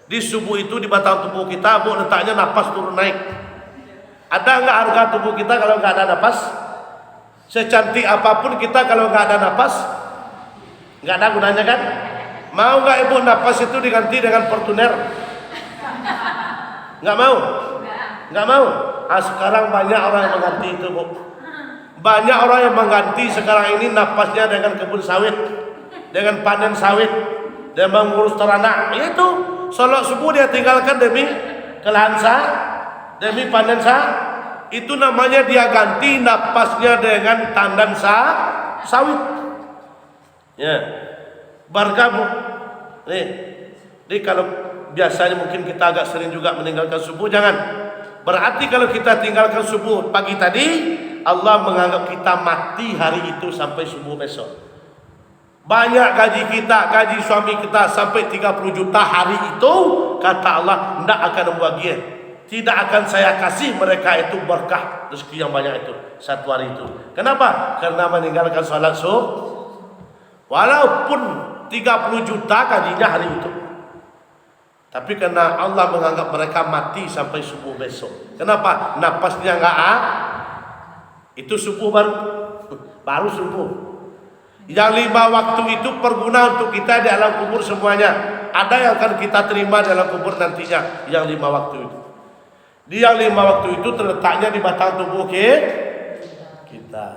Di subuh itu di batang tubuh kita, Bu, letaknya napas turun naik. Ada nggak harga tubuh kita kalau nggak ada napas? Secantik apapun kita kalau nggak ada napas, nggak ada gunanya kan? Mau nggak Ibu napas itu diganti dengan Fortuner? Nggak mau? Nggak mau? Sekarang banyak orang yang mengganti itu, Bu. Banyak orang yang mengganti sekarang ini napasnya dengan kebun sawit, dengan panen sawit, dan mengurus ternak. Itu sholat subuh dia tinggalkan demi kelahan sah, demi panen sah. Itu namanya dia ganti napasnya dengan tandan sawit. Ya, bergabung. Nih kalau biasanya mungkin kita agak sering juga meninggalkan subuh, jangan. Berarti kalau kita tinggalkan subuh pagi tadi, Allah menganggap kita mati hari itu sampai subuh besok. Banyak gaji kita, gaji suami kita sampai 30 juta hari itu, kata Allah, tidak akan membahagia. Tidak akan saya kasih mereka itu berkah rezeki yang banyak itu satu hari itu. Kenapa? Karena meninggalkan sholat subuh. Walaupun 30 juta gajinya hari itu, tapi karena Allah menganggap mereka mati sampai subuh besok. Kenapa? Napasnya nggak itu subuh baru subuh. Yang 5 waktu itu berguna untuk kita di alam kubur semuanya. Ada yang akan kita terima dalam kubur nantinya. Yang 5 waktu itu. Di yang 5 waktu itu terletaknya di batang tubuh kita.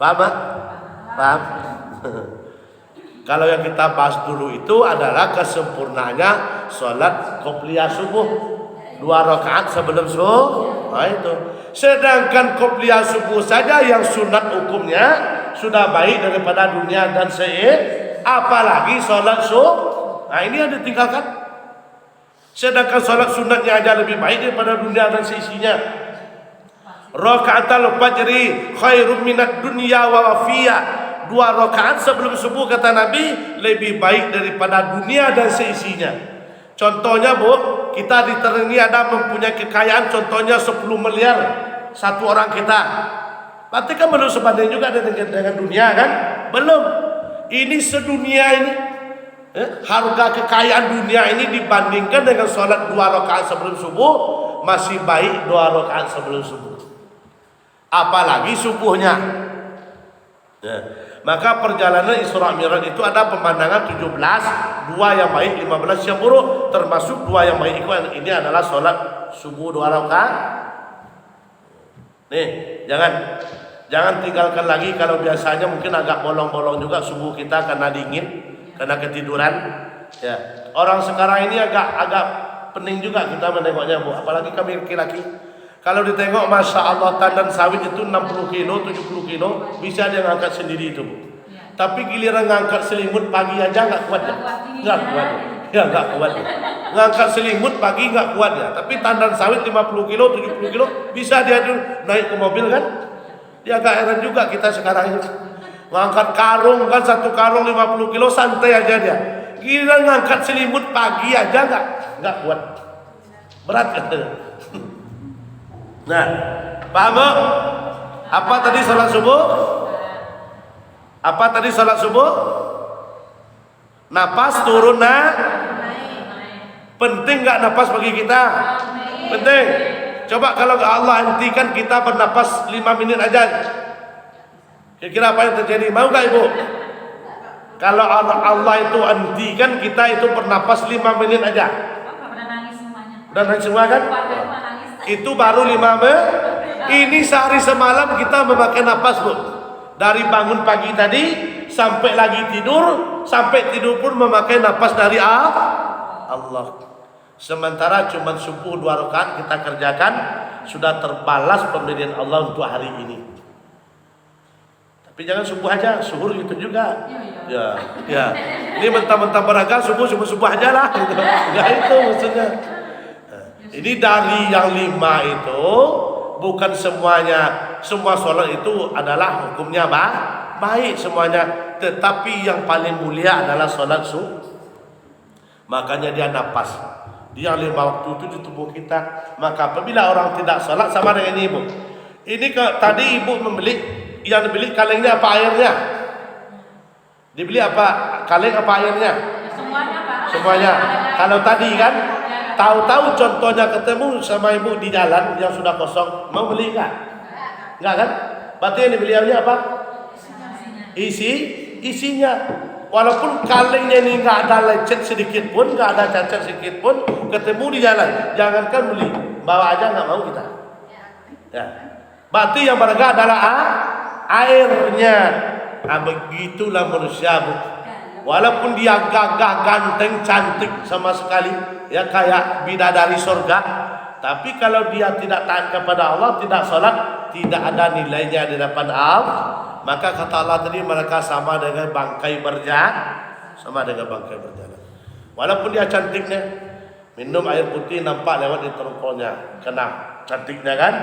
Paham? Paham? Kalau yang kita bahas dulu itu adalah kesempurnaannya sholat qobliyah subuh 2 rakaat sebelum subuh. Nah itu. Sedangkan qobliyah subuh saja yang sunat hukumnya sudah baik daripada dunia dan apalagi sholat subuh. Nah ini yang ditinggalkan. Sedangkan sholat sunatnya aja lebih baik daripada dunia dan seisinya. Rakaatul fajri khairum minad dunya wa wafiyah. 2 rakaat sebelum subuh kata Nabi lebih baik daripada dunia dan seisinya. Contohnya, Bu, kita di Terenggi ada mempunyai kekayaan contohnya 10 miliar satu orang kita. Berarti kan belum sebanding juga dengan dunia kan? Belum. Ini sedunia ini. Harga kekayaan dunia ini dibandingkan dengan sholat 2 rakaat sebelum subuh masih baik 2 rakaat sebelum subuh. Apalagi subuhnya. Maka perjalanan Isra Mi'raj itu ada pemandangan 17, 2 yang baik, 15 yang buruk, termasuk 2 yang baik itu ini adalah sholat subuh 2 rakaat. Nih, jangan tinggalkan lagi. Kalau biasanya mungkin agak bolong-bolong juga subuh kita karena dingin, karena ketiduran. Ya, orang sekarang ini agak pening juga kita menengoknya, Bu. Apalagi kami laki-laki. Kalau ditengok, masya Allah, tandan sawit itu 60 kilo, 70 kilo, bisa dia ngangkat sendiri itu, Bu. Tapi giliran ngangkat selimut pagi aja nggak kuat ya. Nggak kuat ya, nggak kuat ya. Ngangkat selimut pagi nggak kuat ya. Tapi tandan sawit 50 kilo, 70 kilo, bisa dia naik ke mobil kan. Dia agak heran juga kita sekarang ini. Ngangkat karung kan, 1 karung 50 kilo, santai aja dia. Giliran ngangkat selimut pagi aja nggak kuat. Berat kan. Nah, paham? Apa tadi sholat subuh? Apa tadi sholat subuh? Napas turun penting nggak napas bagi kita? Penting. Coba kalau Allah hentikan kita bernapas 5 menit aja, kira-kira apa yang terjadi? Mau nggak Ibu? Kalau Allah itu hentikan kita itu bernapas 5 menit aja. Udah nangis semua kan? Itu baru 5 menit. Ini sehari semalam kita memakai napas, Bu. Dari bangun pagi tadi sampai lagi tidur, sampai tidur pun memakai napas dari Allah. Sementara cuma subuh 2 rakaat kita kerjakan, sudah terbalas pemberian Allah untuk hari ini. Tapi jangan subuh aja, suhur gitu juga. Ya. Ini mentang-mentang beragam subuh aja lah. Gitu. Enggak itu maksudnya. Ini dari yang 5 itu bukan semuanya, semua sholat itu adalah hukumnya baik semuanya, tetapi yang paling mulia adalah sholat subuh. Makanya dia napas. Dia 5 waktu itu di tubuh kita. Maka apabila orang tidak sholat sama dengan Ibu. Ini tadi Ibu membeli, yang dibeli kalengnya apa airnya? Dibeli apa? Kaleng apa airnya? Semuanya, Pak. semuanya. Kalau tadi kan tahu-tahu contohnya ketemu sama ibu di jalan yang sudah kosong, mau beli enggak? Enggak kan? Berarti yang dibeli apa? Isinya. Walaupun kalengnya ini enggak ada lecet sedikit pun, enggak ada cacat sedikit pun, ketemu di jalan, jangankan beli, bawa aja enggak mau kita. Ya. Berarti yang berharga adalah airnya. Begitulah manusia, Bu. Walaupun dia gagah, ganteng, cantik sama sekali, ya kayak bidadari surga, tapi kalau dia tidak taat kepada Allah, tidak salat, tidak ada nilainya di depan Allah. Maka kata Allah tadi, mereka sama dengan bangkai berjalan. Walaupun dia cantiknya, minum air putih nampak lewat di tongkolnya, kena cantiknya kan.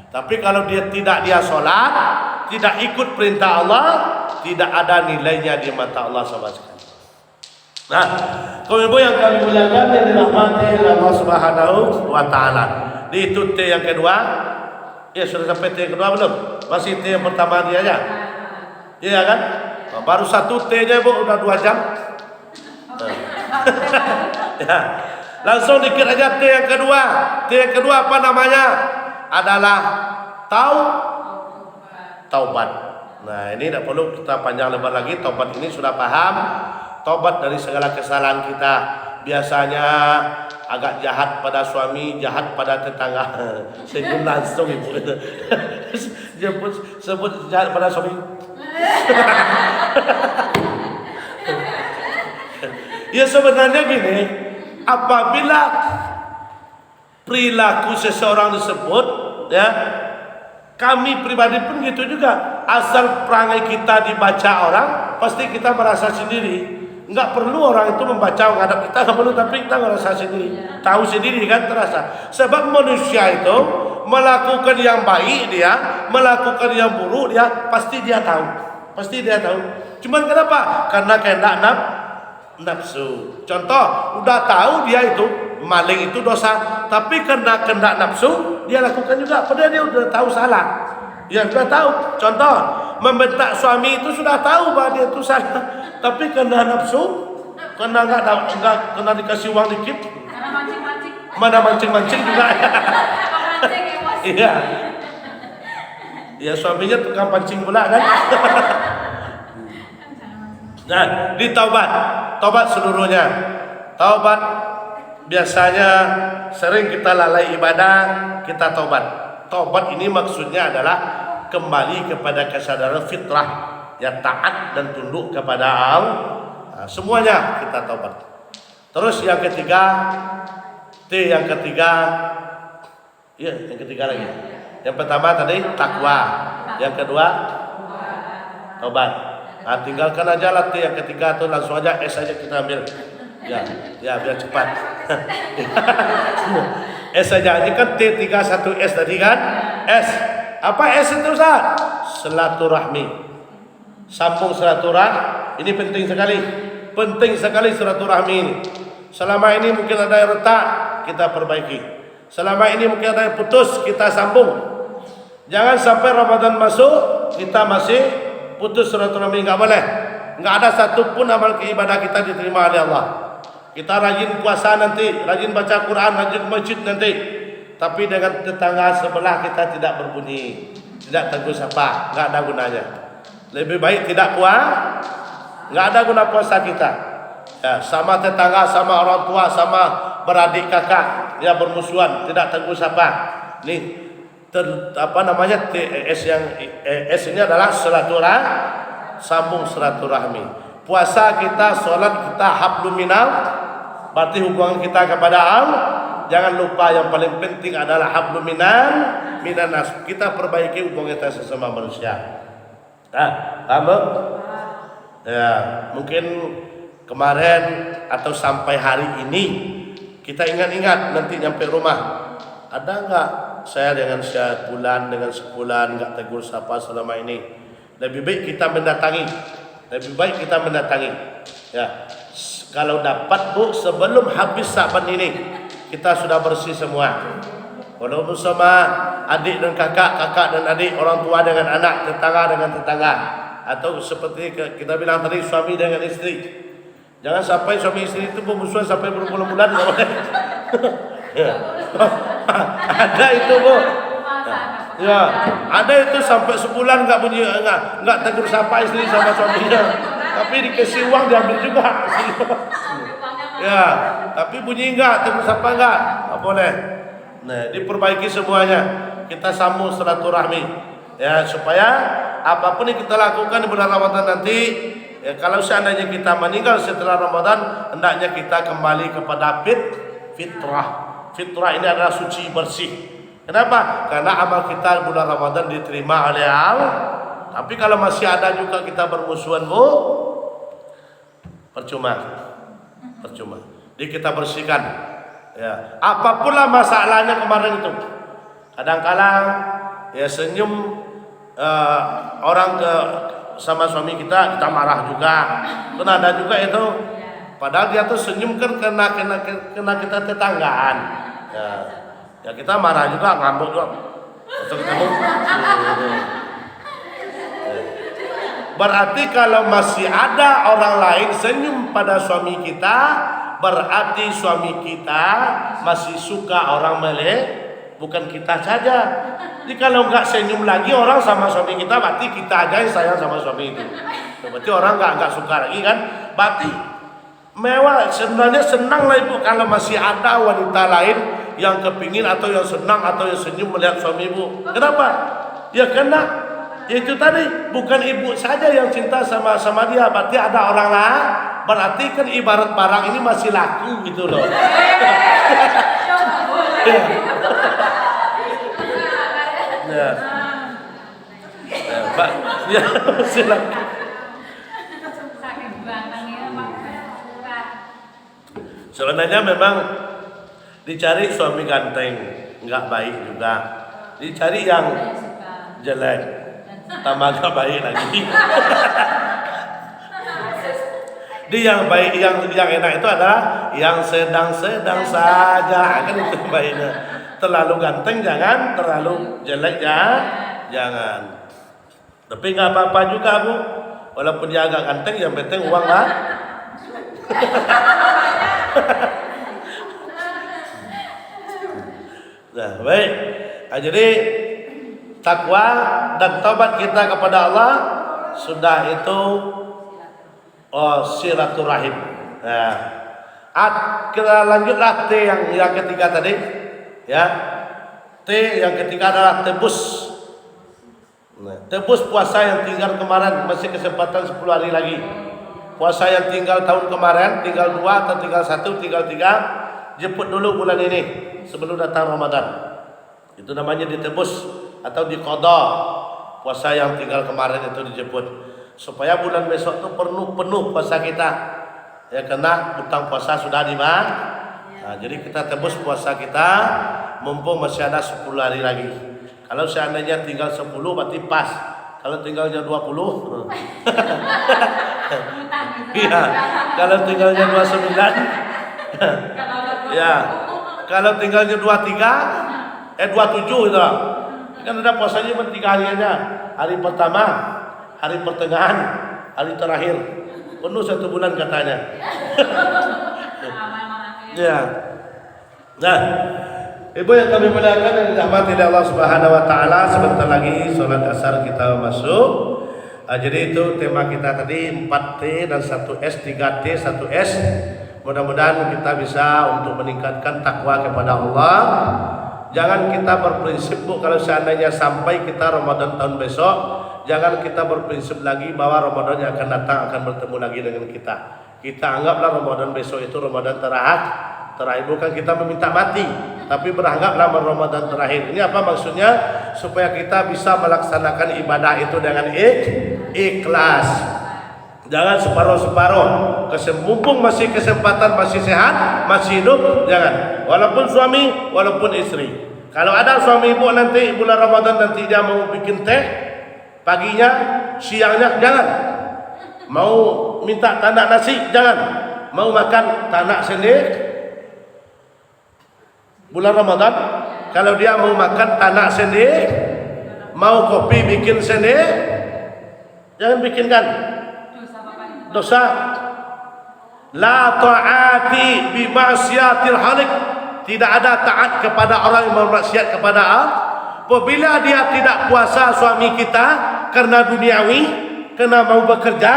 Tapi kalau dia salat, tidak ikut perintah Allah, tidak ada nilainya di mata Allah sama sekali. Nah, kaum ibu yang kami muliakan yang dirahmati Allah Subhanahu wa taala. Itu T yang kedua. Ya, sudah sampai T yang kedua belum? Masih T yang pertama dia aja. Iya kan? Baru satu T-nya, Bu, udah 2 jam. Ya. Langsung dikit aja T yang kedua. T yang kedua apa namanya? Adalah taubat. Nah, ini tidak perlu kita panjang lebar lagi. Taubat ini sudah paham. Taubat dari segala kesalahan kita. Biasanya agak jahat pada suami, jahat pada tetangga. Senyum langsung ibu. Sebut jahat pada suami. Ya sebenarnya gini, apabila perilaku seseorang disebut, ya, kami pribadi pun gitu juga. Asal perangai kita dibaca orang, pasti kita merasa sendiri. Enggak perlu orang itu membaca menghadap kita, enggak perlu, tapi kita merasa sendiri. Tahu sendiri kan, terasa. Sebab manusia itu melakukan yang baik dia, melakukan yang buruk dia, pasti dia tahu. Pasti dia tahu. Cuman kenapa? Karena kehendak nafsu. Contoh, udah tahu dia itu maling itu dosa, tapi karena kehendak nafsu dia lakukan juga, padahal dia udah tahu salah. Ya sudah tahu. Contoh, membentak suami itu sudah tahu bahwa dia itu salah, tapi karena nafsu, karena enggak kena dikasih uang dikit, mana mancing juga. Iya. Ya suaminya tukang pancing pula kan. Nah, di taubat seluruhnya. Taubat biasanya sering kita lalai ibadah, kita taubat. Taubat ini maksudnya adalah kembali kepada kesadaran fitrah, ya, taat dan tunduk kepada Allah. Nah, semuanya kita taubat. Terus yang ketiga, yang ketiga lagi. Yang pertama tadi takwa, yang kedua taubat. Nah, tinggalkan aja lah yang ketiga tuh, langsung aja S aja kita ambil. Ya biar cepat. S saja, ini kan T31S tadi kan? S. Apa S itu, Ustaz? Silaturahmi. Sambung silaturahmi. Ini penting sekali. Penting sekali silaturahmi ini. Selama ini mungkin ada yang retak, kita perbaiki. Selama ini mungkin ada yang putus, kita sambung. Jangan sampai Ramadan masuk, kita masih putus silaturahmi, enggak boleh. Enggak ada satupun amal ibadah kita diterima oleh Allah. Kita rajin puasa nanti, rajin baca Quran, rajin masjid nanti, tapi dengan tetangga sebelah kita tidak berbunyi, tidak tegur sapa, enggak ada gunanya. Lebih baik tidak puasa, enggak ada guna puasa kita. Ya, sama tetangga, sama orang tua, sama beradik kakak, ya bermusuhan, tidak tegur sapa. Nih S yang S ini adalah silaturahmi, sambung silaturahmi. Puasa kita, sholat kita, hablum minal, berarti hubungan kita kepada Allah. Jangan lupa yang paling penting adalah hablum minan nas. Kita perbaiki hubungan kita sesama manusia. Nah, paham? Ya, mungkin kemarin atau sampai hari ini kita ingat-ingat nanti nyampe rumah, ada enggak saya dengan sebulan, dengan sebulan enggak tegur sapa selama ini. Lebih baik kita mendatangi. Ya, kalau dapat, Bu, sebelum habis Sa'ban ini kita sudah bersih semua. Walaupun sama adik dan kakak, kakak dan adik, orang tua dengan anak, tetangga dengan tetangga, atau seperti kita bilang tadi, suami dengan istri. Jangan sampai suami istri itu bermusuhan sampai berbulan-bulan, nggak boleh. Ya. Ada itu Bu. Ya, ada itu sampai sebulan nggak bunyi, nggak tegur sapa istri sama suaminya. Tapi dikasih uang diambil juga. Ya, tapi bunyi nggak tegur sapa nggak boleh. Nah, diperbaiki semuanya. Kita sambung silaturahmi. Ya, supaya apapun yang kita lakukan di bulan Ramadan nanti, ya, kalau seandainya kita meninggal setelah Ramadan, hendaknya kita kembali kepada fitrah. Fitrah ini adalah suci bersih. Kenapa? Karena amal kita bulan Ramadan diterima oleh Allah. Tapi kalau masih ada juga kita bermusuhan, Bu, percuma. Jadi kita bersihkan. Ya, apapun lah masalahnya kemarin itu. Kadang-kadang ya senyum orang sama suami kita marah juga. Kan ada juga itu. Padahal dia tuh senyum kan kena kita tetanggaan. Ya kita marah juga, ngambek juga. Berarti kalau masih ada orang lain senyum pada suami kita, berarti suami kita masih suka orang melek, bukan kita saja. Jadi kalau nggak senyum lagi orang sama suami kita, berarti kita aja yang sayang sama suami itu. Berarti orang nggak suka lagi kan? Berarti mewah, sebenarnya senang lah ibu kalau masih ada wanita lain yang kepingin atau yang senang atau yang senyum melihat suami ibu. Kenapa? Ya karena itu tadi, bukan ibu saja yang cinta sama dia, berarti ada orang lain. Berarti kan ibarat barang ini masih laku gitu loh. Ya. Pak, ya silakan. Sebenarnya memang dicari suami ganteng nggak baik juga, dicari yang jelek tambah nggak baik lagi. Di yang baik, yang enak itu adalah yang sedang-sedang saja, kan itu baiknya. Terlalu ganteng jangan, terlalu jelek jangan. Tapi nggak apa-apa juga Bu, walaupun dia agak ganteng, yang penting uang lah. Nah, baik. Nah, jadi takwa dan taubat kita kepada Allah sudah itu silaturahim. Nah, kita lanjutlah T yang ketiga tadi, ya. T yang ketiga adalah tebus. Nah, tebus puasa yang tinggal kemarin, masih kesempatan 10 hari lagi. Puasa yang tinggal tahun kemarin, tinggal 2 atau tinggal 1, tinggal 3, jemput dulu bulan ini sebelum datang Ramadan. Itu namanya ditebus atau diqadha. Puasa yang tinggal kemarin itu dijemput supaya bulan besok itu penuh puasa kita. Ya karena utang puasa sudah dibayar. Nah, jadi kita tebus puasa kita mumpung masih ada 10 hari lagi. Kalau seandainya tinggal 10 berarti pas. Kalau tinggalnya 20 iya, kalau tinggalnya 29 ya, kalau tinggalnya 27 itu kan ada puasanya cuma 3 hari aja. Hari pertama, hari pertengahan, hari terakhir. Penuh 1 bulan katanya. Ya. Nah, Ibu yang kami muliakan dan dirahmati Allah Subhanahu wa taala, sebentar lagi salat asar kita masuk. Jadi itu tema kita tadi 4T dan 1S, 3T, 1S. Mudah-mudahan kita bisa untuk meningkatkan takwa kepada Allah. Jangan kita berprinsip Bu, kalau seandainya sampai kita Ramadan tahun besok, jangan kita berprinsip lagi bahwa Ramadan yang akan datang akan bertemu lagi dengan kita. Kita anggaplah Ramadan besok itu Ramadan terakhir. Bukan kita meminta mati, tapi beranggaplah Ramadan terakhir. Ini apa maksudnya? Supaya kita bisa melaksanakan ibadah itu dengan ikhlas. Jangan separuh-separuh. Mumpung masih kesempatan, masih sehat, masih hidup, jangan. Walaupun suami, walaupun istri. Kalau ada suami ibu nanti bulan Ramadan nanti dia mau bikin teh paginya, siangnya jangan. Mau minta tandak nasi jangan. Mau makan tandak sendiri. Bulan Ramadan, kalau dia mau makan tandak sendiri, mau kopi bikin sendiri, jangan bikinkan. Dosa. La ta'ati bi ma'siyatil halik. Tidak ada taat kepada orang yang bermaksiat kepada Allah. Apabila dia tidak puasa suami kita karena duniawi, karena mau bekerja,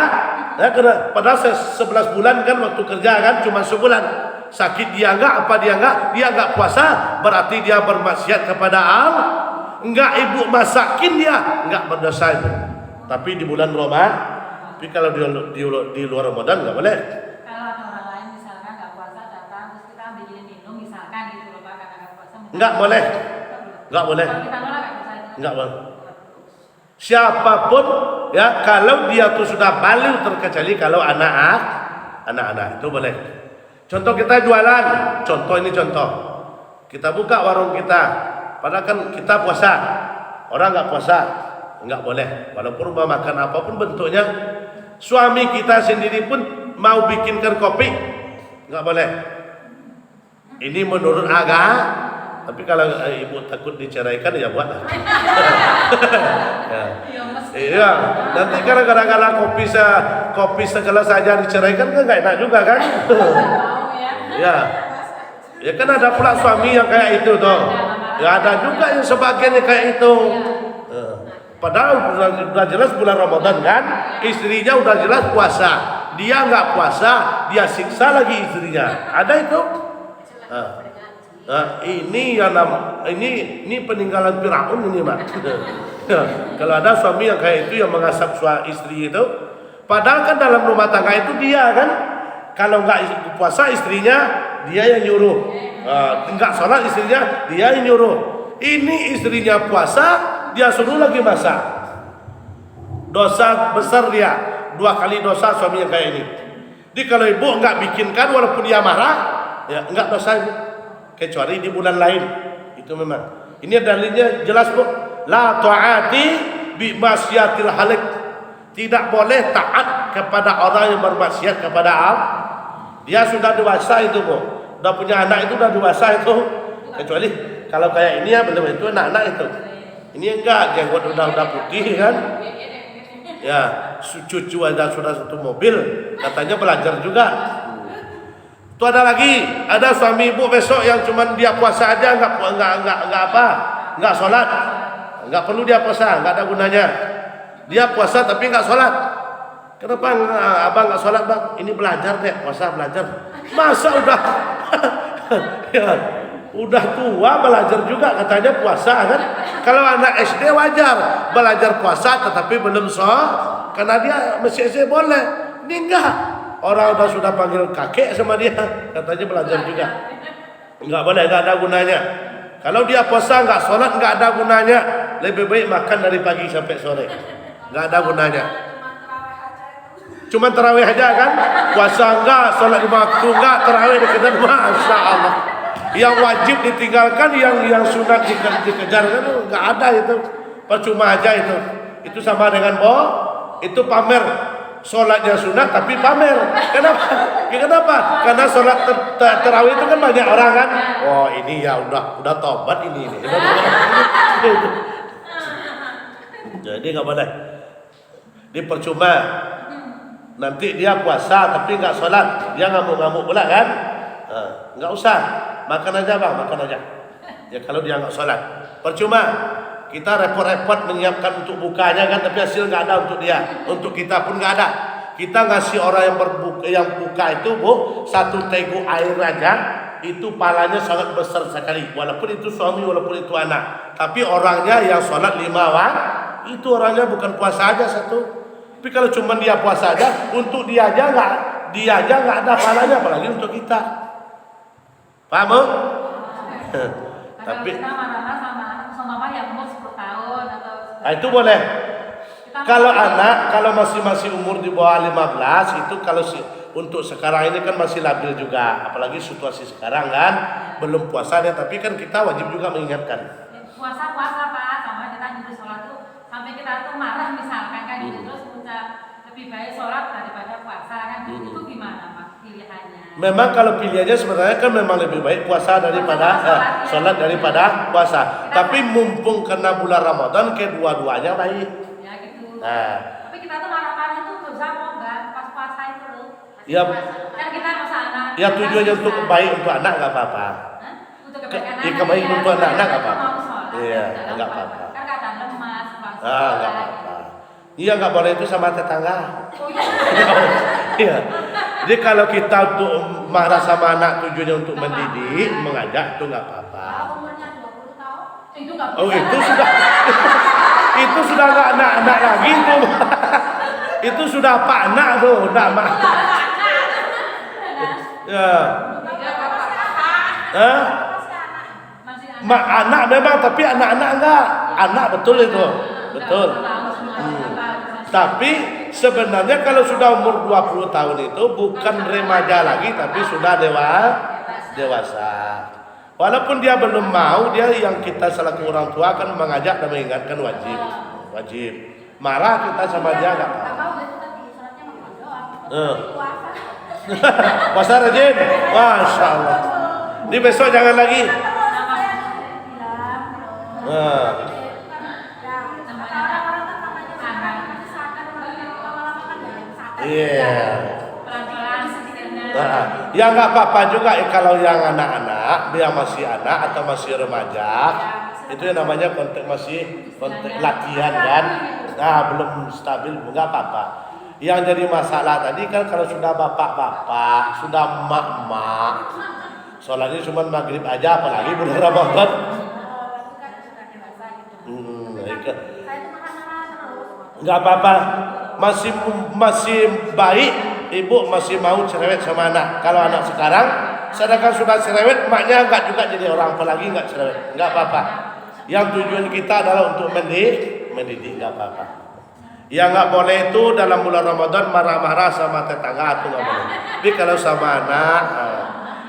ya, karena padahal 11 bulan kan waktu kerja kan cuma sebulan. Sakit dia enggak, apa dia enggak puasa, berarti dia bermaksiat kepada Allah. Enggak ibu masakin dia, enggak berdosa itu. Tapi di bulan Ramadan, tapi kalau di luar Ramadan enggak boleh. Kalau ada orang lain misalkan enggak puasa datang terus kita ambilin minum misalkan gitu loh Pak, karena enggak puasa. Enggak boleh. Enggak boleh. Kalau kita nolak enggak bisa itu. Enggak boleh. Siapapun ya kalau dia tuh sudah balik terkecuali kalau anak-anak itu boleh. Contoh kita jualan, contoh kita buka warung kita, padahal kan kita puasa, orang nggak puasa, nggak boleh. Walaupun mau makan apapun bentuknya, suami kita sendiri pun mau bikinkan kopi, nggak boleh. Ini menurut agama. Tapi kalau ibu takut diceraikan ya buatlah. Iya, nanti gara-gara kopi segelas saja diceraikan kan nggak enak juga kan? Ya, ya kan ada pula suami yang kayak itu tuh. Ya ada juga yang sebagiannya kayak itu. Padahal udah jelas bulan Ramadan kan, istrinya udah jelas puasa, dia nggak puasa, dia siksa lagi istrinya. Ada itu. Nah, ini peninggalan Firaun ini, Mak. Kalau ada suami yang kayak itu yang mengasap istri itu, padahal kan dalam rumah tangga itu dia kan, kalau nggak puasa istrinya dia yang nyuruh, nggak sholat istrinya dia yang nyuruh. Ini istrinya puasa, dia suruh lagi masak. Dosa besar dia, 2 kali dosa suami yang kayak ini. Jadi kalau ibu nggak bikinkan walaupun dia marah, ya nggak dosa ibu. Kecuali di bulan lain itu memang ini dalilnya jelas Bu, la ta'ati bi masyiatil halik. Tidak boleh taat kepada orang yang bermaksiat kepada Allah. Dia sudah dewasa itu Bu, udah punya anak itu udah dewasa itu. Kecuali kalau kayak ini ya belum itu anak-anak itu. Ini enggak, jenggot udah putih kan. Ya, cucu aja sudah satu mobil, katanya belajar juga. Itu ada lagi, ada suami ibu besok yang cuman dia puasa aja enggak sholat, enggak perlu dia puasa, enggak ada gunanya. Dia puasa tapi enggak sholat. Kenapa abang enggak sholat bang? Ini belajar deh, puasa belajar. Masa udah, ya, udah tua belajar juga katanya puasa kan? Kalau anak SD wajar belajar puasa tetapi belum sholat, karena dia masih SD boleh. Ini enggak. Orang sudah panggil kakek sama dia, katanya belajar juga. Enggak boleh, enggak ada gunanya. Kalau dia puasa enggak sholat enggak ada gunanya. Lebih baik makan dari pagi sampai sore. Enggak ada gunanya. Cuma tarawih aja kan? Puasa enggak, sholat 5 waktu enggak, tarawih dikejar, masya Allah. Yang wajib ditinggalkan, yang sunat dikejar kan enggak ada itu. Percuma aja itu. Itu sama dengan itu pamer. Sholatnya sunat tapi pamer. Kenapa? Karena sholat tarawih itu kan banyak orang kan. Oh ini ya udah tobat ini. Jadi nggak boleh. Dia percuma. Nanti dia puasa tapi nggak sholat, dia ngamuk-ngamuk pula kan. Nggak usah. Makan aja bang, makan aja. Ya kalau dia nggak sholat, percuma. Kita repot-repot menyiapkan untuk bukanya kan, tapi hasil nggak ada untuk dia, untuk kita pun nggak ada. Kita ngasih orang yang buka itu Bu, 1 teguk air aja, itu palanya sangat besar sekali. Walaupun itu suami, walaupun itu anak. Tapi orangnya yang sholat 5 waktu, itu orangnya bukan puasa aja 1. Tapi kalau cuma dia puasa aja, untuk dia aja nggak ada palanya, apalagi untuk kita. Paham Bu? Tapi yang umur 10 tahun atau itu boleh. Kalau anak, kalau masih umur di bawah 15 itu kalau untuk sekarang ini kan masih labil juga, apalagi situasi sekarang kan belum puasa ya, tapi kan kita wajib juga mengingatkan. Puasa Pak, sama kita nyuruh sholat tuh sampai kita tuh marah misalkan kan terus kita lebih baik sholat daripada puasa kan, itu gimana Pak pilihannya? Memang kalau pilihannya sebenarnya kan memang lebih baik puasa daripada sholat daripada puasa. Tapi mumpung kena bulan Ramadan, kedua-duanya baik. Ya gitu. Nah. Tapi kita tuh marah-marah itu dosa kok enggak pas puasa itu loh. Ya, Kan kita masa anak. ya tujuannya untuk baik untuk anak nggak apa-apa. Hah? Untuk kebaikan anak. Kebaikan untuk anak nggak apa-apa. Mau sholat, Iya, dalam nggak sholat. apa-apa. Kan kadang lemas, pas Ah, nggak sholat, apa-apa. Iya, nggak boleh itu sama tetangga. Oh iya. Iya. Jadi kalau kita untuk marah sama anak tujuannya untuk mendidik, mengajak itu nggak apa-apa. Umurnya 20 tahun. Itu nggak Oh bisa. itu sudah itu sudah nggak anak-anak lagi tuh. Itu sudah pak anak tuh, udah mah. Ya. Hah? Masih anak. Mak anak memang tapi anak-anak enggak. Anak betul itu. Betul. Tapi sebenarnya kalau sudah umur 20 tahun itu bukan remaja lagi tapi sudah dewasa. Walaupun dia belum mau, dia yang kita selaku orang tua akan mengajak dan mengingatkan wajib. Marah kita sama dia enggak apa-apa. Tahu itu tadi syaratnya makan doang. Puasa. Puasa rajin. Masya Allah. Ini besok jangan lagi. Nah. Iya. Pelan-pelan setirnya. Nah, ya nggak apa-apa juga kalau yang anak-anak dia masih anak atau masih remaja, itu yang namanya masih konteks latihan kan. Nah, belum stabil nggak apa-apa. Yang jadi masalah tadi kan kalau sudah bapak-bapak, sudah emak-emak, sholatnya cuma maghrib aja, apalagi bulan Ramadan. Nggak apa-apa, masih baik ibu masih mau cerewet sama anak. Kalau anak sekarang, sedangkan sudah cerewet, maknya nggak juga jadi orang, apalagi nggak cerewet, nggak apa-apa. Yang tujuan kita adalah untuk mendidik, nggak apa-apa. Yang nggak boleh itu dalam bulan Ramadan marah-marah sama tetangga itu nggak boleh. Tapi kalau sama anak,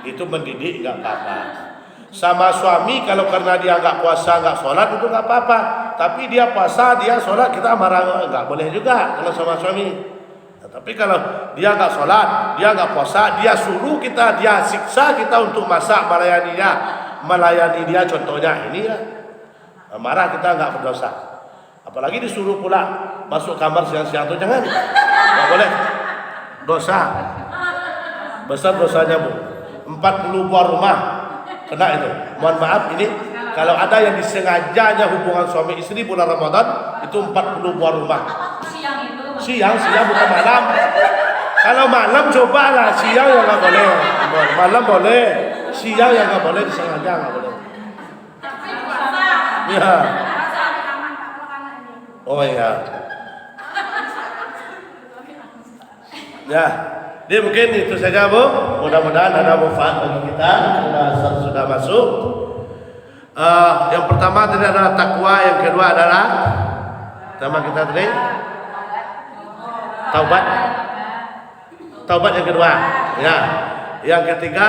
itu mendidik nggak apa-apa. Sama suami kalau karena dia nggak puasa nggak sholat itu nggak apa-apa. Tapi dia puasa dia sholat kita marah nggak boleh juga kalau sama suami. Nah, tapi kalau dia nggak sholat dia nggak puasa dia suruh kita dia siksa kita untuk masak melayani dia contohnya ini ya marah kita nggak berdosa. Apalagi disuruh pula masuk kamar siang-siang itu jangan nggak boleh dosa besar dosanya bu 40 buah rumah kena itu. Mohon maaf ini kalau ada yang disengajanya hubungan suami istri bulan Ramadan itu 40 buah rumah. Siang bukan malam. Kalau malam cobalah siang yang nggak boleh. Malam boleh, siang yang nggak boleh disengaja nggak boleh. Ya. Oh iya. Ya. Jadi mungkin itu saja Bu. Mudah-mudahan ada manfaat bagi kita karena sudah masuk. Yang pertama tadi adalah takwa, yang kedua adalah sama kita tadi taubat yang kedua. Ya. Yang ketiga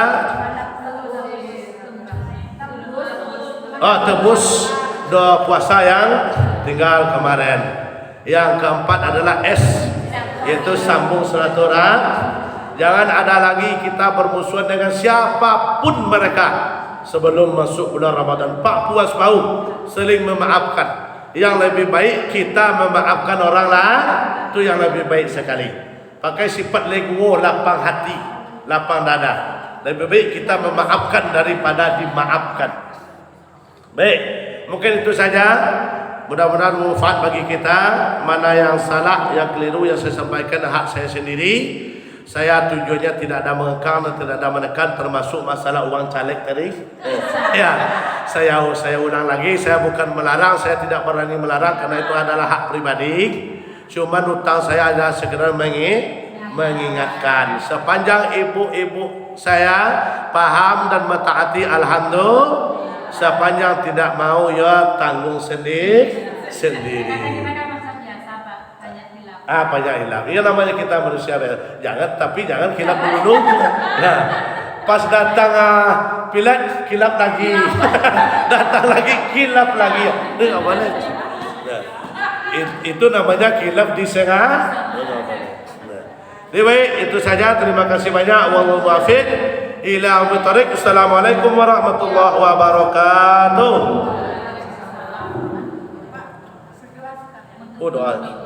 tebus doa puasa yang tinggal kemarin. Yang keempat adalah yaitu sambung silaturahmi. Jangan ada lagi kita bermusuhan dengan siapapun mereka sebelum masuk bulan Ramadan. Pak puas bau, saling memaafkan. Yang lebih baik kita memaafkan orang lain, itu yang lebih baik sekali. Pakai sifat legowo, lapang hati, lapang dada. Lebih baik kita memaafkan daripada dimaafkan. Baik, mungkin itu saja. Mudah-mudahan manfaat bagi kita. Mana yang salah, yang keliru, yang saya sampaikan hak saya sendiri. Saya tujuannya tidak ada mengekang dan tidak ada menekan, termasuk masalah uang caleg tadi. Ya, saya ulang lagi, saya bukan melarang, saya tidak berani melarang karena itu adalah hak pribadi. Cuma utang saya adalah sekedar mengingatkan. Sepanjang ibu-ibu saya paham dan mentaati, alhamdulillah. Sepanjang tidak mau ya tanggung sendiri. Banyak hilaf. Ini namanya kita manusia. Jangan hilaf dulu. Nah, pas datang pilat kilap lagi. Datang lagi kilap lagi. Ini enggak boleh. Nah, itu namanya kilap di sengah. Nah. Baik, itu saja. Terima kasih banyak. Wallahu muwaffiq ila aqwamit. Assalamualaikum warahmatullahi wabarakatuh. Doa.